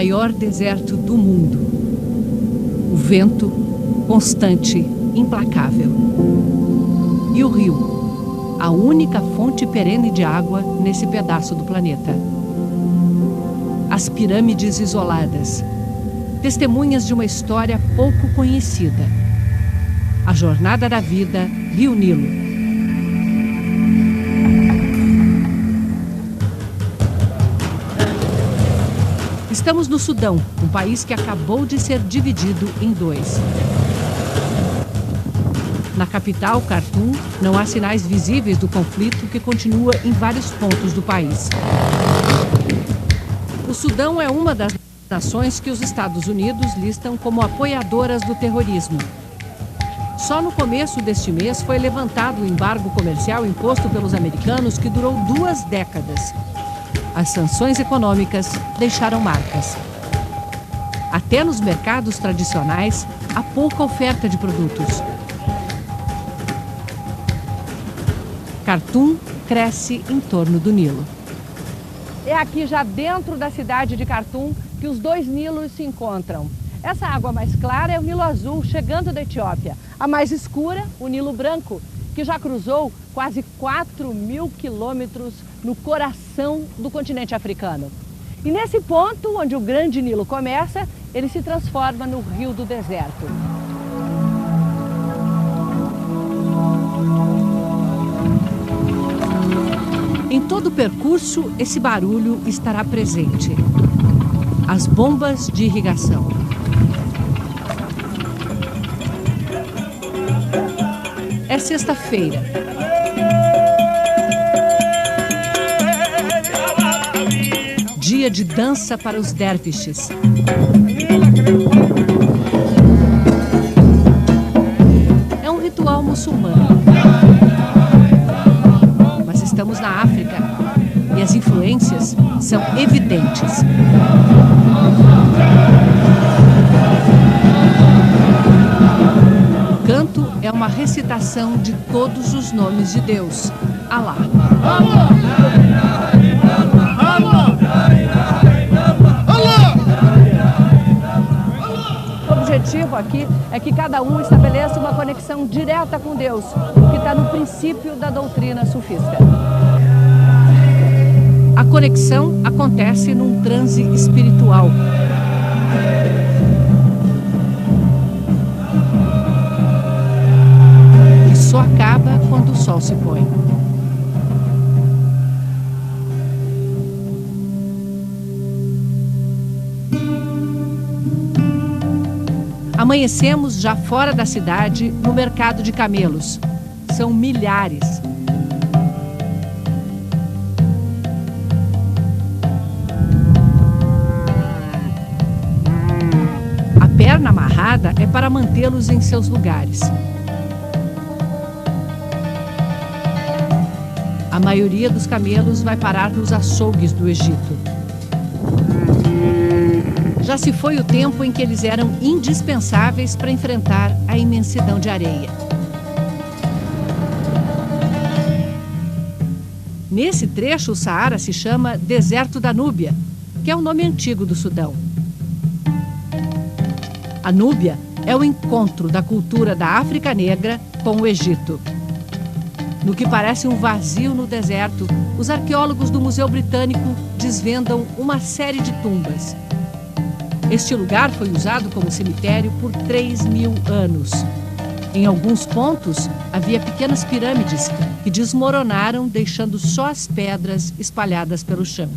maior deserto do mundo. O vento, constante, implacável. E o rio, a única fonte perene de água nesse pedaço do planeta. As pirâmides isoladas, testemunhas de uma história pouco conhecida. A jornada da vida, Rio Nilo. Estamos no Sudão, um país que acabou de ser dividido em dois. Na capital, Khartoum, não há sinais visíveis do conflito que continua em vários pontos do país. O Sudão é uma das nações que os Estados Unidos listam como apoiadoras do terrorismo. Só no começo deste mês foi levantado o embargo comercial imposto pelos americanos que durou 2 décadas. As sanções econômicas deixaram marcas. Até nos mercados tradicionais, há pouca oferta de produtos. Khartoum cresce em torno do Nilo. É aqui, já dentro da cidade de Khartoum, que os 2 Nilos se encontram. Essa água mais clara é o Nilo Azul, chegando da Etiópia. A mais escura, o Nilo Branco, que já cruzou quase 4.000 quilômetros no coração do continente africano. E nesse ponto, onde o Grande Nilo começa, ele se transforma no Rio do Deserto. Em todo o percurso, esse barulho estará presente. As bombas de irrigação. É sexta-feira. Dia de dança para os derviches. É um ritual muçulmano. Mas estamos na África e as influências são evidentes. O canto é uma recitação de todos os nomes de Deus. Alá. O objetivo aqui é que cada um estabeleça uma conexão direta com Deus, que está no princípio da doutrina sufista. A conexão acontece num transe espiritual. E só acaba quando o sol se põe. Amanhecemos já fora da cidade, no mercado de camelos. São milhares. A perna amarrada é para mantê-los em seus lugares. A maioria dos camelos vai parar nos açougues do Egito. Já se foi o tempo em que eles eram indispensáveis para enfrentar a imensidão de areia. Nesse trecho, o Saara se chama Deserto da Núbia, que é o nome antigo do Sudão. A Núbia é o encontro da cultura da África Negra com o Egito. No que parece um vazio no deserto, os arqueólogos do Museu Britânico desvendam uma série de tumbas. Este lugar foi usado como cemitério por 3.000 anos. Em alguns pontos, havia pequenas pirâmides que desmoronaram, deixando só as pedras espalhadas pelo chão.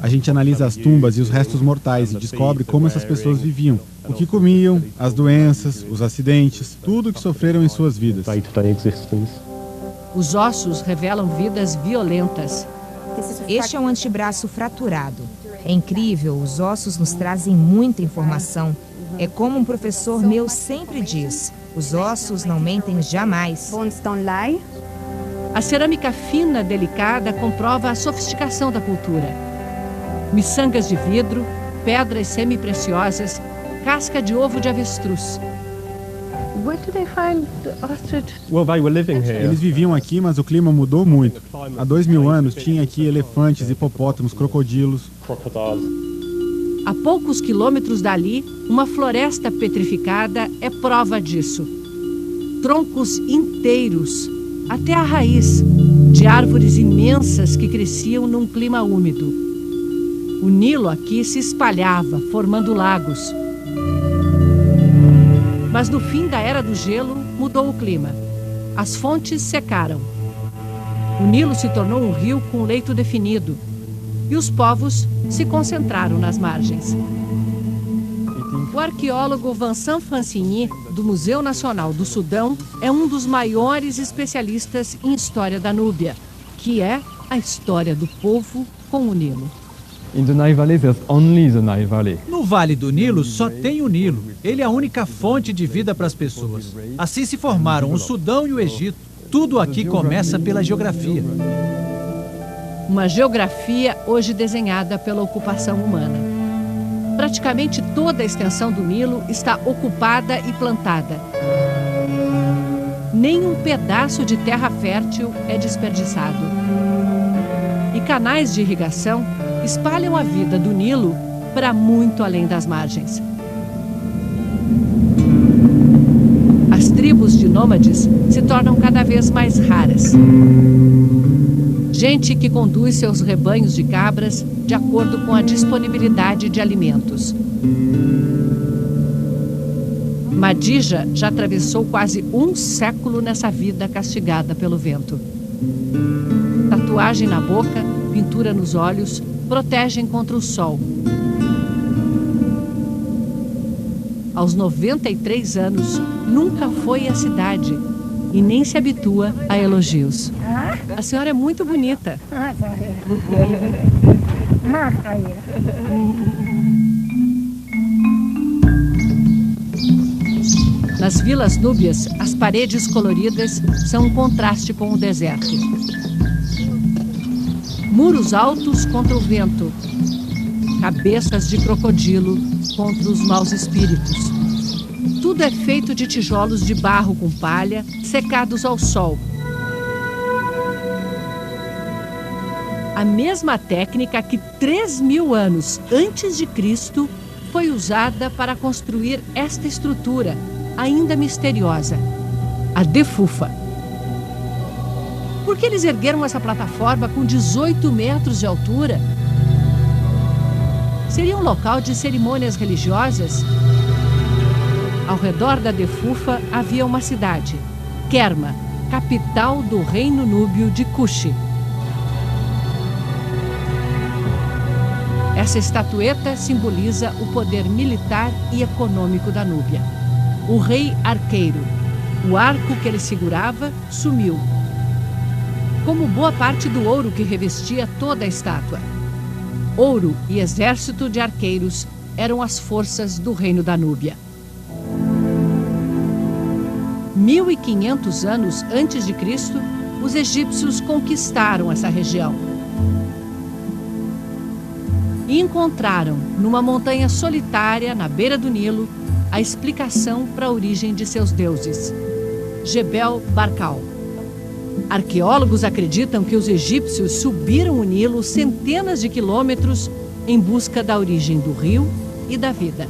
A gente analisa as tumbas e os restos mortais e descobre como essas pessoas viviam, o que comiam, as doenças, os acidentes, tudo o que sofreram em suas vidas. Os ossos revelam vidas violentas. Este é um antebraço fraturado. É incrível, os ossos nos trazem muita informação. É como um professor meu sempre diz, os ossos não mentem jamais. A cerâmica fina, delicada, comprova a sofisticação da cultura. Miçangas de vidro, pedras semi-preciosas, casca de ovo de avestruz. Eles viviam aqui, mas o clima mudou muito. Há 2.000 anos tinha aqui elefantes, hipopótamos, crocodilos. A poucos quilômetros dali, uma floresta petrificada é prova disso. Troncos inteiros, até a raiz, de árvores imensas que cresciam num clima úmido. O Nilo aqui se espalhava, formando lagos. Mas no fim da Era do Gelo, mudou o clima. As fontes secaram. O Nilo se tornou um rio com leito definido. E os povos se concentraram nas margens. O arqueólogo Vincent Francini, do Museu Nacional do Sudão, é um dos maiores especialistas em história da Núbia, que é a história do povo com o Nilo. No Vale do Nilo só tem o Nilo. Ele é a única fonte de vida para as pessoas. Assim se formaram o Sudão e o Egito. Tudo aqui começa pela geografia. Uma geografia hoje desenhada pela ocupação humana. Praticamente toda a extensão do Nilo está ocupada e plantada. Nem um pedaço de terra fértil é desperdiçado. E canais de irrigação espalham a vida do Nilo para muito além das margens. As tribos de nômades se tornam cada vez mais raras. Gente que conduz seus rebanhos de cabras de acordo com a disponibilidade de alimentos. Madija já atravessou quase um século nessa vida castigada pelo vento. Tatuagem na boca, pintura nos olhos, protegem contra o sol. Aos 93 anos, nunca foi à cidade e nem se habitua a elogios. A senhora é muito bonita. Nas vilas núbias, as paredes coloridas são um contraste com o deserto. Muros altos contra o vento. Cabeças de crocodilo contra os maus espíritos. Tudo é feito de tijolos de barro com palha, secados ao sol. A mesma técnica que 3.000 anos antes de Cristo foi usada para construir esta estrutura, ainda misteriosa, a Defufa. Por que eles ergueram essa plataforma com 18 metros de altura? Seria um local de cerimônias religiosas? Ao redor da Defufa havia uma cidade, Kerma, capital do reino núbio de Kushi. Essa estatueta simboliza o poder militar e econômico da Núbia. O rei arqueiro. O arco que ele segurava sumiu, como boa parte do ouro que revestia toda a estátua. Ouro e exército de arqueiros eram as forças do reino da Núbia. 1.500 anos antes de Cristo, os egípcios conquistaram essa região. E encontraram, numa montanha solitária, na beira do Nilo, a explicação para a origem de seus deuses, Jebel Barkal. Arqueólogos acreditam que os egípcios subiram o Nilo centenas de quilômetros em busca da origem do rio e da vida.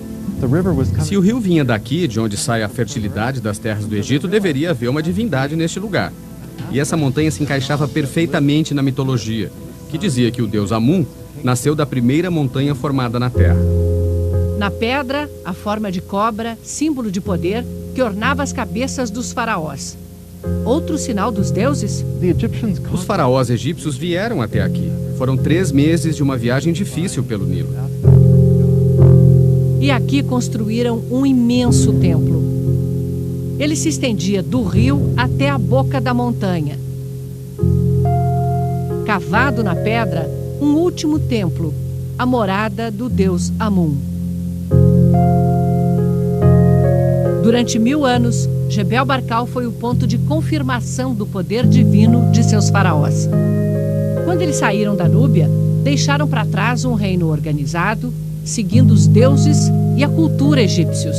Se o rio vinha daqui, de onde sai a fertilidade das terras do Egito, deveria haver uma divindade neste lugar. E essa montanha se encaixava perfeitamente na mitologia, que dizia que o deus Amun nasceu da primeira montanha formada na terra. Na pedra, a forma de cobra, símbolo de poder, que ornava as cabeças dos faraós. Outro sinal dos deuses? Os faraós egípcios vieram até aqui. Foram 3 meses de uma viagem difícil pelo Nilo. E aqui construíram um imenso templo. Ele se estendia do rio até a boca da montanha. Cavado na pedra, um último templo, a morada do deus Amun. Durante 1000 anos, Jebel Barkal foi o ponto de confirmação do poder divino de seus faraós. Quando eles saíram da Núbia, deixaram para trás um reino organizado, seguindo os deuses e a cultura egípcios.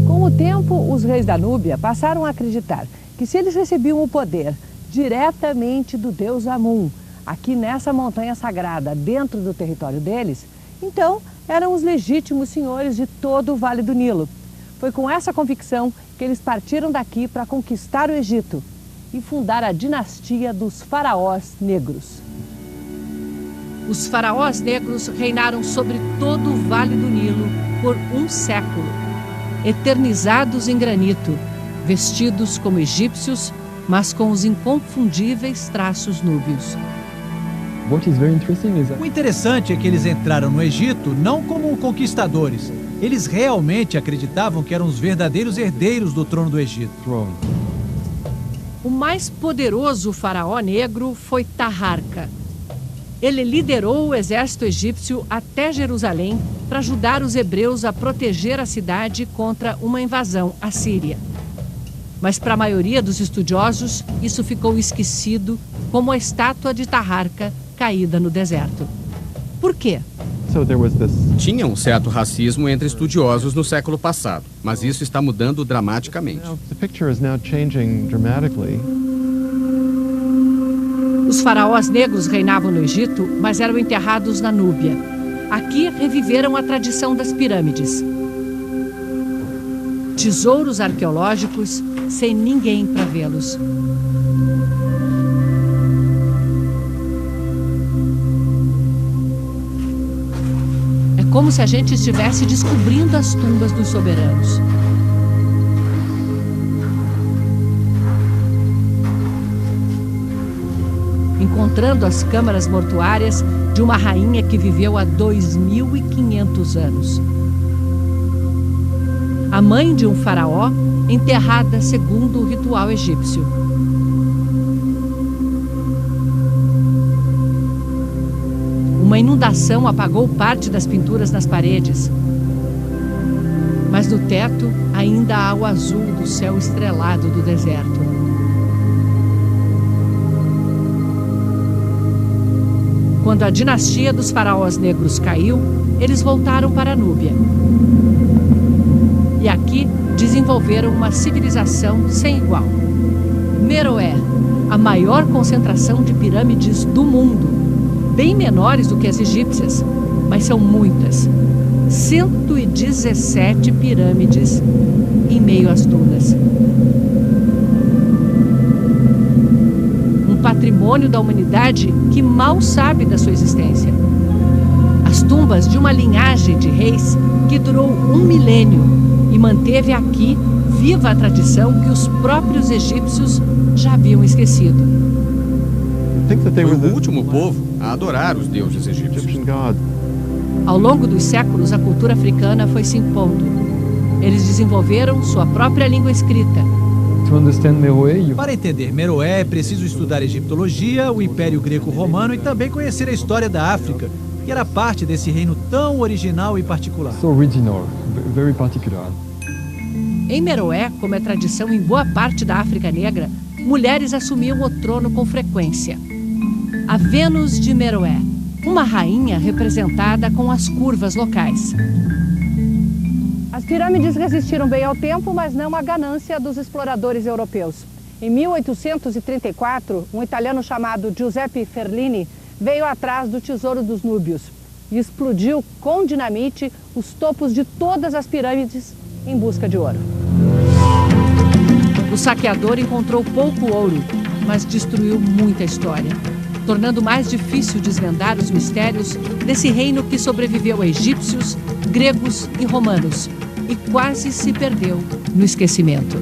Com o tempo, os reis da Núbia passaram a acreditar que se eles recebiam o poder diretamente do deus Amun, aqui nessa montanha sagrada, dentro do território deles, Então, eram os legítimos senhores de todo o Vale do Nilo. Foi com essa convicção que eles partiram daqui para conquistar o Egito e fundar a dinastia dos faraós negros. Os faraós negros reinaram sobre todo o Vale do Nilo por um século, eternizados em granito, vestidos como egípcios, mas com os inconfundíveis traços núbios. O interessante é que eles entraram no Egito não como conquistadores. Eles realmente acreditavam que eram os verdadeiros herdeiros do trono do Egito. O mais poderoso faraó negro foi Taharka. Ele liderou o exército egípcio até Jerusalém para ajudar os hebreus a proteger a cidade contra uma invasão assíria. Mas para a maioria dos estudiosos, isso ficou esquecido, como a estátua de Taharka caída no deserto. Por quê? Tinha um certo racismo entre estudiosos no século passado, mas isso está mudando dramaticamente. Os faraós negros reinavam no Egito, mas eram enterrados na Núbia. Aqui reviveram a tradição das pirâmides. Tesouros arqueológicos sem ninguém para vê-los. É como se a gente estivesse descobrindo as tumbas dos soberanos. Encontrando as câmaras mortuárias de uma rainha que viveu há 2.500 anos. A mãe de um faraó, enterrada segundo o ritual egípcio. Uma inundação apagou parte das pinturas nas paredes. Mas no teto ainda há o azul do céu estrelado do deserto. Quando a dinastia dos faraós negros caiu, eles voltaram para a Núbia. E aqui desenvolveram uma civilização sem igual. Meroé, a maior concentração de pirâmides do mundo, bem menores do que as egípcias, mas são muitas. 117 pirâmides em meio às dunas. Patrimônio da humanidade que mal sabe da sua existência. As tumbas de uma linhagem de reis que durou 1 milênio e manteve aqui viva a tradição que os próprios egípcios já haviam esquecido. Foi o último povo a adorar os deuses egípcios. Ao longo dos séculos, a cultura africana foi se impondo. Eles desenvolveram sua própria língua escrita. Para entender Meroé, é preciso estudar egiptologia, o Império Greco-Romano e também conhecer a história da África, que era parte desse reino tão original e particular. Em Meroé, como é tradição em boa parte da África Negra, mulheres assumiam o trono com frequência. A Vênus de Meroé, uma rainha representada com as curvas locais. As pirâmides resistiram bem ao tempo, mas não à ganância dos exploradores europeus. Em 1834, um italiano chamado Giuseppe Ferlini veio atrás do tesouro dos núbios e explodiu com dinamite os topos de todas as pirâmides em busca de ouro. O saqueador encontrou pouco ouro, mas destruiu muita história, tornando mais difícil desvendar os mistérios desse reino que sobreviveu a egípcios, gregos e romanos e quase se perdeu no esquecimento.